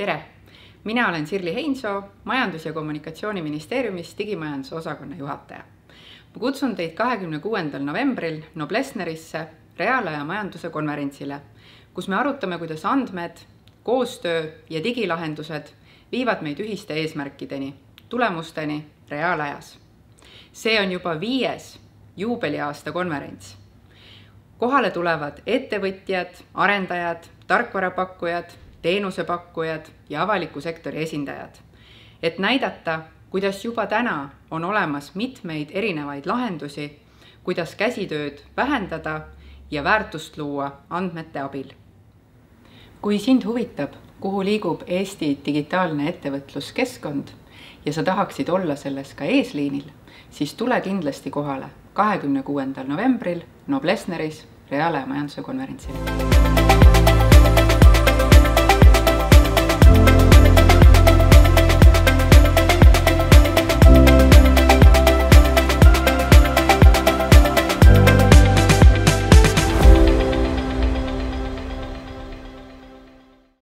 Tere! Mina olen Sirli Heinsoo, Majandus- ja Kommunikatsiooniministeeriumis digimajanduse osakonna juhataja. Ma kutsun teid 26. novembril Noblessnerisse reaalaja majanduse konverentsile, kus me arutame, kuidas andmed, koostöö ja digilahendused viivad meid ühiste eesmärkideni, tulemusteni reaalajas. See on juba 5. juubeliaasta konverents. Kohale tulevad ettevõtjad, arendajad, tarkvarapakkujad, teenusepakkujad ja avaliku sektori esindajad, et näidata, kuidas juba täna on olemas mitmeid erinevaid lahendusi, kuidas käsitööd vähendada ja väärtust luua andmete abil. Kui sind huvitab, kuhu liigub Eesti digitaalne ettevõtluskeskkond ja sa tahaksid olla selles ka eesliinil, siis tule kindlasti kohale 26. novembril Noblessneris reaalaja majanduse konverentsile.